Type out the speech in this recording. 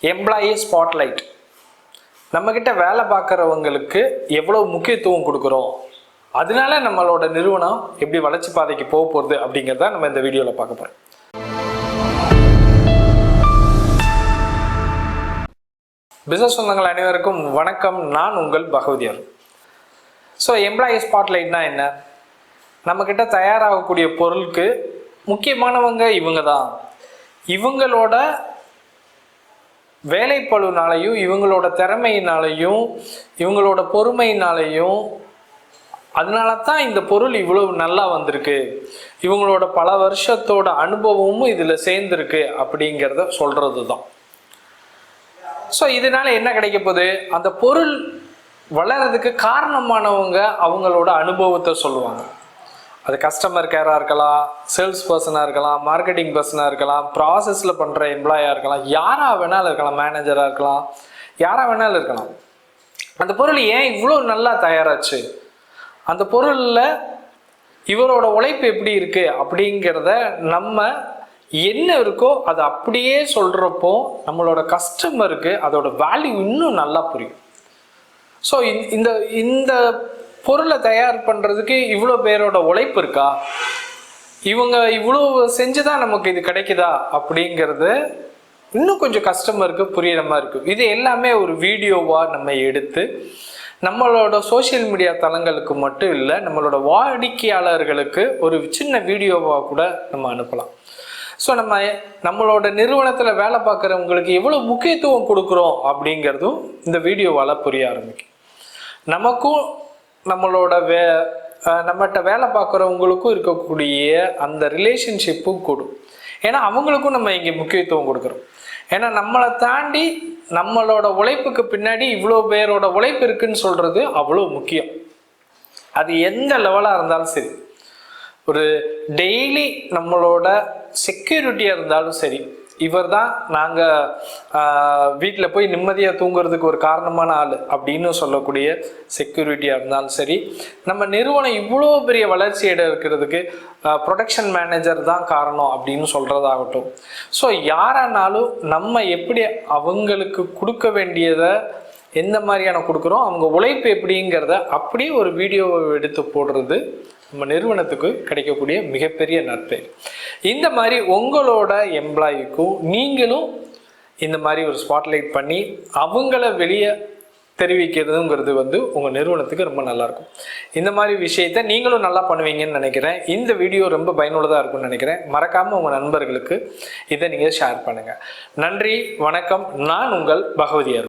Employee spotlight. நம்மக்கிட்ட வேலை பார்க்குறவங்களுக்கு எவ்வளோ முக்கியத்துவம் கொடுக்குறோம், அதனால நம்மளோட நிறுவனம் எப்படி வளர்ச்சி பாதைக்கு போக போகிறது அப்படிங்கிறத நம்ம இந்த வீடியோவில் பார்க்க போகிறோம். பிஸ்னஸ் சொந்தங்கள் அனைவருக்கும் வணக்கம். நான் உங்கள் பகவதியார். ஸோ எம்ப்ளாயி ஸ்பாட்லைட்னா என்ன? நம்மக்கிட்ட தயாராகக்கூடிய பொருளுக்கு முக்கியமானவங்க இவங்க தான். இவங்களோட வேலைப்பளுனாலையும் இவங்களோட திறமையினாலையும் இவங்களோட பொறுமையினாலையும் அதனால தான் இந்த பொருள் இவ்வளவு நல்லா வந்திருக்கு, இவங்களோட பல வருஷத்தோட அனுபவமும் இதில் சேர்ந்துருக்கு அப்படிங்கிறத சொல்கிறது தான். ஸோ இதனால என்ன கிடைக்க போகுது? அந்த பொருள் வளர்கிறதுக்கு காரணமானவங்க அவங்களோட அனுபவத்தை சொல்லுவாங்க. அது கஸ்டமர் கேராக இருக்கலாம், சேல்ஸ் பர்சனாக இருக்கலாம், மார்க்கெட்டிங் பர்சனாக இருக்கலாம், ப்ராசஸில் பண்ணுற எம்ப்ளாயாக இருக்கலாம், யாராக வேணாலும் இருக்கலாம், மேனேஜராக இருக்கலாம், யாராக வேணாலும் இருக்கலாம். அந்த பொருள் ஏன் இவ்வளோ நல்லா தயாராச்சு, அந்த பொருளில் இவரோட உழைப்பு எப்படி இருக்குது அப்படிங்கிறத நம்ம என்ன இருக்கோ அதை அப்படியே சொல்கிறப்போ நம்மளோட கஸ்டமருக்கு அதோட வேல்யூ இன்னும் நல்லா புரியும். ஸோ இந்த பொருளை தயார் பண்ணுறதுக்கு இவ்வளோ பேரோட உழைப்பு இருக்கா, இவங்க இவ்வளோ செஞ்சு தான் நமக்கு இது கிடைக்குதா அப்படிங்கிறது இன்னும் கொஞ்சம் கஸ்டமருக்கு புரியுற மாதிரி இருக்கும். இது எல்லாமே ஒரு வீடியோவாக நம்ம எடுத்து நம்மளோட சோஷியல் மீடியா தளங்களுக்கு மட்டும் இல்லை, நம்மளோட வாடிக்கையாளர்களுக்கு ஒரு சின்ன வீடியோவாக கூட நம்ம அனுப்பலாம். ஸோ நம்மளோட நிறுவனத்தில் வேலை பார்க்குறவங்களுக்கு எவ்வளோ முக்கியத்துவம் கொடுக்குறோம் அப்படிங்கிறதும் இந்த வீடியோவால் புரிய ஆரம்பிக்கும். நமக்கும் நம்மளோட நம்மகிட்ட வேலை பார்க்குறவங்களுக்கும் இருக்கக்கூடிய அந்த ரிலேஷன்ஷிப்பும் கூடும். ஏன்னா அவங்களுக்கும் நம்ம இங்கே முக்கியத்துவம் கொடுக்குறோம். ஏன்னா நம்மளை தாண்டி நம்மளோட உழைப்புக்கு பின்னாடி இவ்வளோ பேரோட உழைப்பு இருக்குன்னு சொல்கிறது அவ்வளோ முக்கியம். அது எந்த லெவலாக இருந்தாலும் சரி, ஒரு டெய்லி நம்மளோட செக்யூரிட்டியாக இருந்தாலும் சரி, இவர் தான் நாங்கள் வீட்டில் போய் நிம்மதியாக தூங்குறதுக்கு ஒரு காரணமான ஆள் அப்படின்னு சொல்லக்கூடிய செக்யூரிட்டியாக இருந்தாலும் சரி, நம்ம நிறுவனம் இவ்வளோ பெரிய வளர்ச்சி இருக்கிறதுக்கு ப்ரொடக்ஷன் மேனேஜர் தான் காரணம் அப்படின்னு சொல்கிறதாகட்டும். ஸோ யாரானாலும் நம்ம எப்படி அவங்களுக்கு கொடுக்க வேண்டியதை எந்த மாதிரியான கொடுக்குறோம், அவங்க உழைப்பு எப்படிங்கிறத அப்படியே ஒரு வீடியோவை எடுத்து போடுறது நம்ம நிறுவனத்துக்கு கிடைக்கக்கூடிய மிகப்பெரிய நற்பெயர். இந்த மாதிரி உங்களோட எம்ப்ளாயிக்கும் நீங்களும் இந்த மாதிரி ஒரு ஸ்பாட்லைட் பண்ணி அவங்கள வெளியே தெரிவிக்கிறதுங்கிறது உங்கள் நிறுவனத்துக்கு ரொம்ப நல்லாயிருக்கும். இந்த மாதிரி விஷயத்தை நீங்களும் நல்லா பண்ணுவீங்கன்னு நினைக்கிறேன். இந்த வீடியோ ரொம்ப பயனுள்ளதாக இருக்கும்னு நினைக்கிறேன். மறக்காமல் உங்கள் நண்பர்களுக்கு இதை நீங்கள் ஷேர் பண்ணுங்கள். நன்றி, வணக்கம். நான் உங்கள் பகவதியார்.